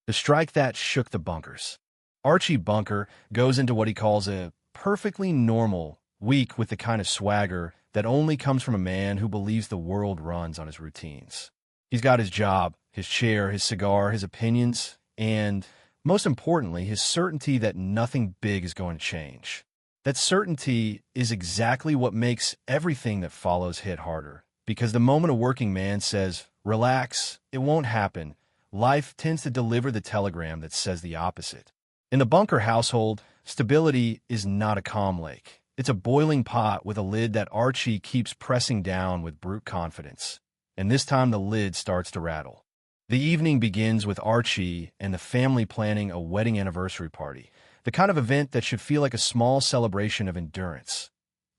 the strike that shook the bunkers. Archie Bunker goes into what he calls a perfectly normal week with the kind of swagger that only comes from a man who believes the world runs on his routines. He's got his job, his chair, his cigar, his opinions, and, most importantly, his certainty that nothing big is going to change. That certainty is exactly what makes everything that follows hit harder, because the moment a working man says, "Relax, it won't happen," life tends to deliver the telegram that says the opposite. In the Bunker household, stability is not a calm lake. It's a boiling pot with a lid that Archie keeps pressing down with brute confidence. And this time the lid starts to rattle. The evening begins with Archie and the family planning a wedding anniversary party, the kind of event that should feel like a small celebration of endurance.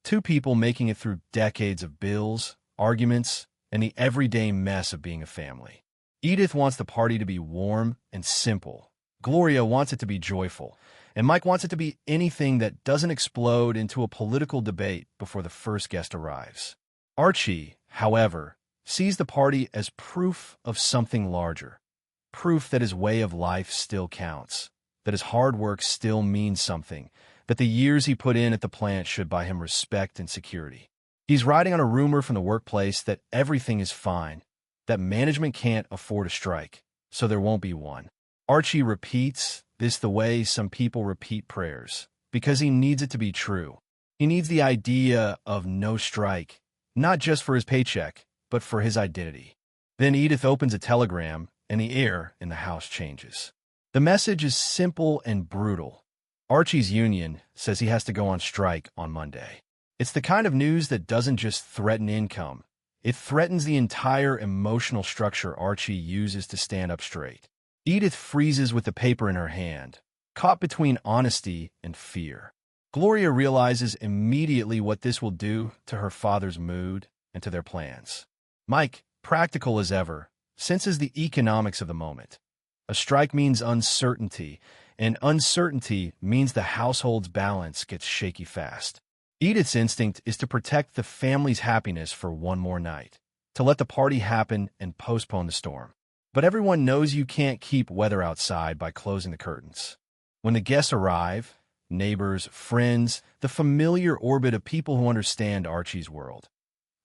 Two people making it through decades of bills, arguments, and the everyday mess of being a family. Edith wants the party to be warm and simple. Gloria wants it to be joyful. And Mike wants it to be anything that doesn't explode into a political debate before the first guest arrives. Archie, however, sees the party as proof of something larger. Proof that his way of life still counts. That his hard work still means something. That the years he put in at the plant should buy him respect and security. He's riding on a rumor from the workplace that everything is fine. That management can't afford a strike, so there won't be one. Archie repeats this the way some people repeat prayers, because he needs it to be true. He needs the idea of no strike, not just for his paycheck, but for his identity. Then Edith opens a telegram, and the air in the house changes. The message is simple and brutal. Archie's union says he has to go on strike on Monday. It's the kind of news that doesn't just threaten income. It threatens the entire emotional structure Archie uses to stand up straight. Edith freezes with the paper in her hand, caught between honesty and fear. Gloria realizes immediately what this will do to her father's mood and to their plans. Mike, practical as ever, senses the economics of the moment. A strike means uncertainty, and uncertainty means the household's balance gets shaky fast. Edith's instinct is to protect the family's happiness for one more night, to let the party happen and postpone the storm. But everyone knows you can't keep weather outside by closing the curtains. When the guests arrive, neighbors, friends, the familiar orbit of people who understand Archie's world,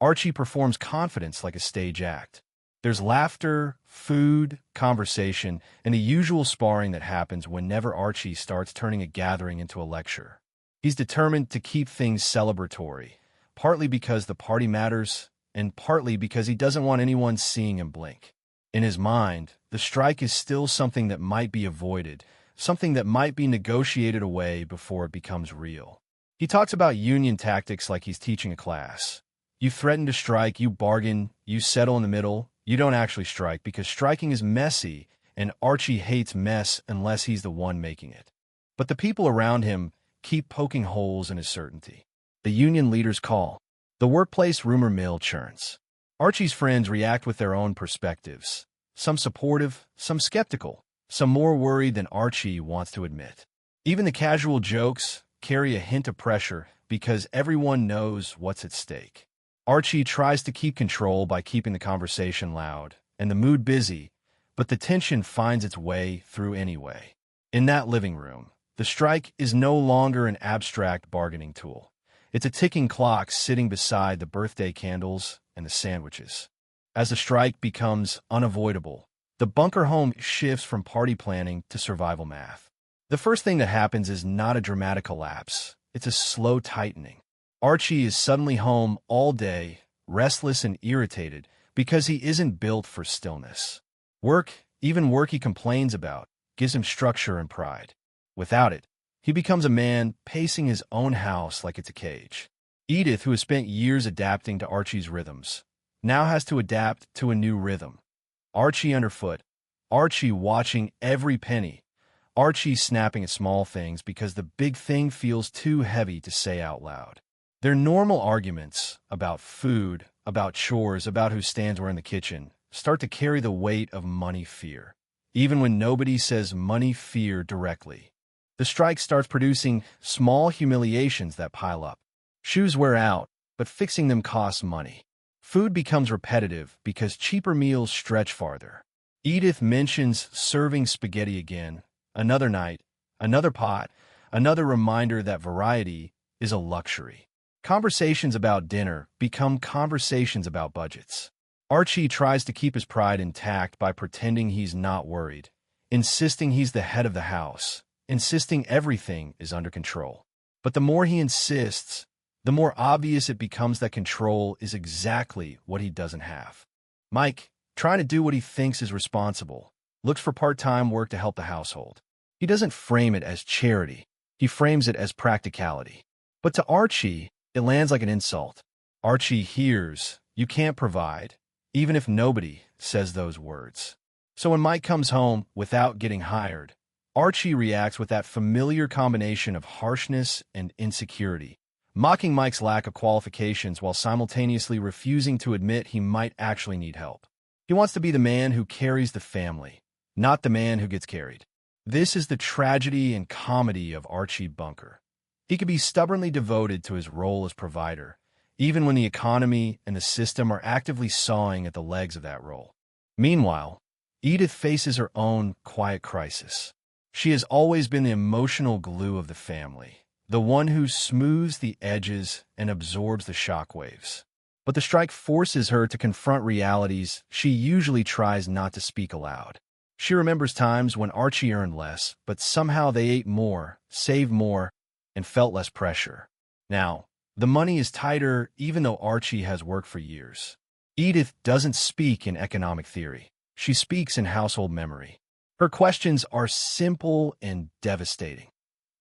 Archie performs confidence like a stage act. There's laughter, food, conversation, and the usual sparring that happens whenever Archie starts turning a gathering into a lecture. He's determined to keep things celebratory, partly because the party matters, and partly because he doesn't want anyone seeing him blink. In his mind, the strike is still something that might be avoided, something that might be negotiated away before it becomes real. He talks about union tactics like he's teaching a class. You threaten to strike, you bargain, you settle in the middle, you don't actually strike because striking is messy, and Archie hates mess unless he's the one making it. But the people around him keep poking holes in his certainty. The union leaders call. The workplace rumor mill churns. Archie's friends react with their own perspectives, some supportive, some skeptical, some more worried than Archie wants to admit. Even the casual jokes carry a hint of pressure because everyone knows what's at stake. Archie tries to keep control by keeping the conversation loud and the mood busy, but the tension finds its way through anyway. In that living room, the strike is no longer an abstract bargaining tool. It's a ticking clock sitting beside the birthday candles and the sandwiches. As the strike becomes unavoidable, the Bunker home shifts from party planning to survival math. The first thing that happens is not a dramatic collapse. It's a slow tightening. Archie is suddenly home all day, restless and irritated, because he isn't built for stillness. Work, even work he complains about, gives him structure and pride. Without it, he becomes a man pacing his own house like it's a cage. Edith, who has spent years adapting to Archie's rhythms, now has to adapt to a new rhythm. Archie underfoot, Archie watching every penny, Archie snapping at small things because the big thing feels too heavy to say out loud. Their normal arguments about food, about chores, about who stands where in the kitchen start to carry the weight of money fear, even when nobody says money fear directly. The strike starts producing small humiliations that pile up. Shoes wear out, but fixing them costs money. Food becomes repetitive because cheaper meals stretch farther. Edith mentions serving spaghetti again. Another night, another pot, another reminder that variety is a luxury. Conversations about dinner become conversations about budgets. Archie tries to keep his pride intact by pretending he's not worried, insisting he's the head of the house, insisting everything is under control. But the more he insists, the more obvious it becomes that control is exactly what he doesn't have. Mike, trying to do what he thinks is responsible, looks for part-time work to help the household. He doesn't frame it as charity. He frames it as practicality. But to Archie, it lands like an insult. Archie hears, "You can't provide," even if nobody says those words. So when Mike comes home without getting hired, Archie reacts with that familiar combination of harshness and insecurity, mocking Mike's lack of qualifications while simultaneously refusing to admit he might actually need help. He wants to be the man who carries the family, not the man who gets carried. This is the tragedy and comedy of Archie Bunker. He could be stubbornly devoted to his role as provider, even when the economy and the system are actively sawing at the legs of that role. Meanwhile, Edith faces her own quiet crisis. She has always been the emotional glue of the family, the one who smooths the edges and absorbs the shockwaves. But the strike forces her to confront realities she usually tries not to speak aloud. She remembers times when Archie earned less, but somehow they ate more, saved more, and felt less pressure. Now, the money is tighter even though Archie has worked for years. Edith doesn't speak in economic theory. She speaks in household memory. Her questions are simple and devastating.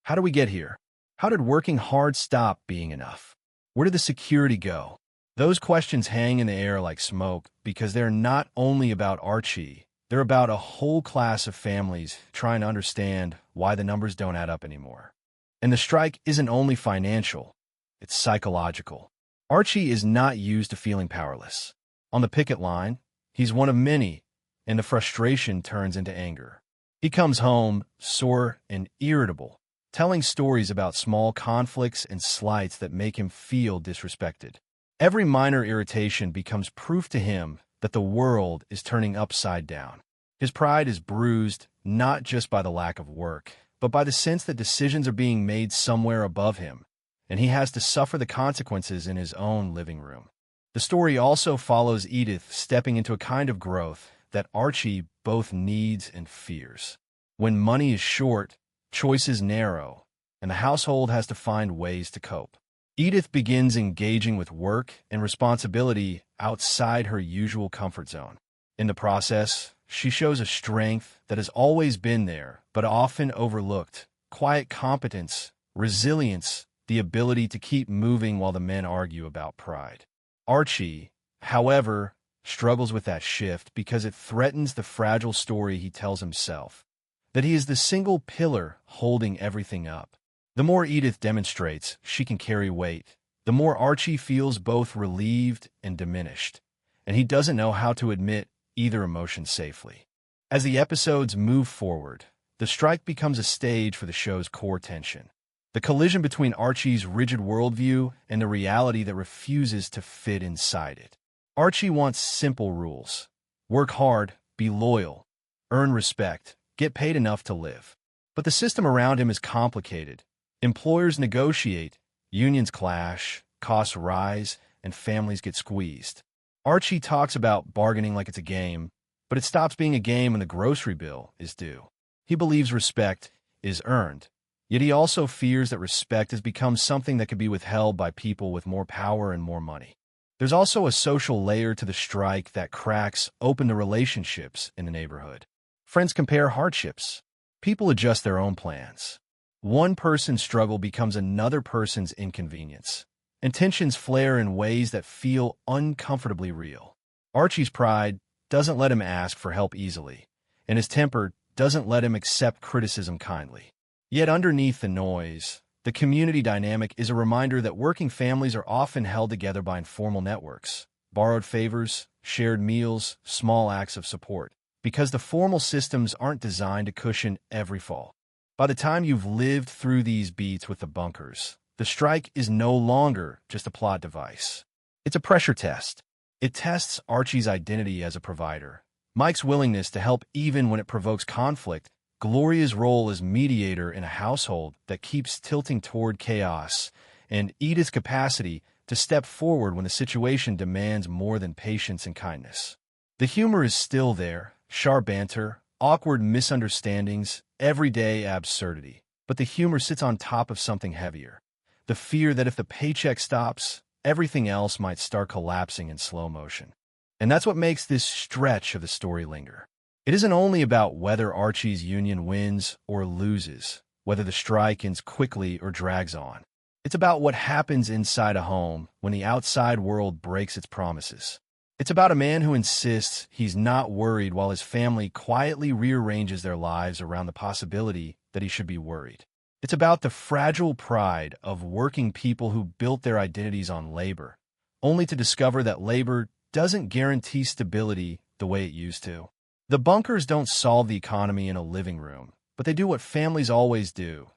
How do we get here? How did working hard stop being enough? Where did the security go? Those questions hang in the air like smoke because they're not only about Archie, they're about a whole class of families trying to understand why the numbers don't add up anymore. And the strike isn't only financial, it's psychological. Archie is not used to feeling powerless. On the picket line, he's one of many, and the frustration turns into anger. He comes home sore and irritable, telling stories about small conflicts and slights that make him feel disrespected. Every minor irritation becomes proof to him that the world is turning upside down. His pride is bruised not just by the lack of work, but by the sense that decisions are being made somewhere above him, and he has to suffer the consequences in his own living room. The story also follows Edith stepping into a kind of growth that Archie both needs and fears. When money is short, choices narrow, and the household has to find ways to cope. Edith begins engaging with work and responsibility outside her usual comfort zone. In the process, she shows a strength that has always been there, but often overlooked: quiet competence, resilience, the ability to keep moving while the men argue about pride. Archie, however, struggles with that shift because it threatens the fragile story he tells himself, that he is the single pillar holding everything up. The more Edith demonstrates she can carry weight, the more Archie feels both relieved and diminished, and he doesn't know how to admit either emotion safely. As the episodes move forward, the strike becomes a stage for the show's core tension. The collision between Archie's rigid worldview and the reality that refuses to fit inside it. Archie wants simple rules: work hard, be loyal, earn respect, get paid enough to live. But the system around him is complicated. Employers negotiate, unions clash, costs rise, and families get squeezed. Archie talks about bargaining like it's a game, but it stops being a game when the grocery bill is due. He believes respect is earned, yet he also fears that respect has become something that could be withheld by people with more power and more money. There's also a social layer to the strike that cracks open the relationships in the neighborhood. Friends compare hardships. People adjust their own plans. One person's struggle becomes another person's inconvenience, and tensions flare in ways that feel uncomfortably real. Archie's pride doesn't let him ask for help easily, and his temper doesn't let him accept criticism kindly. Yet underneath the noise, the community dynamic is a reminder that working families are often held together by informal networks, borrowed favors, shared meals, small acts of support, because the formal systems aren't designed to cushion every fall. By the time you've lived through these beats with the bunkers, the strike is no longer just a plot device. It's a pressure test. It tests Archie's identity as a provider, Mike's willingness to help even when it provokes conflict, Gloria's role as mediator in a household that keeps tilting toward chaos, and Edith's capacity to step forward when the situation demands more than patience and kindness. The humor is still there, sharp banter, awkward misunderstandings, everyday absurdity. But the humor sits on top of something heavier. The fear that if the paycheck stops, everything else might start collapsing in slow motion. And that's what makes this stretch of the story linger. It isn't only about whether Archie's union wins or loses, whether the strike ends quickly or drags on. It's about what happens inside a home when the outside world breaks its promises. It's about a man who insists he's not worried while his family quietly rearranges their lives around the possibility that he should be worried. It's about the fragile pride of working people who built their identities on labor, only to discover that labor doesn't guarantee stability the way it used to. The bunkers don't solve the economy in a living room, but they do what families always do.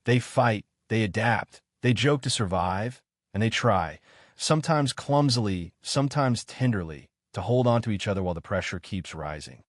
They fight, they adapt, they joke to survive, and they try, sometimes clumsily, sometimes tenderly, to hold on to each other while the pressure keeps rising.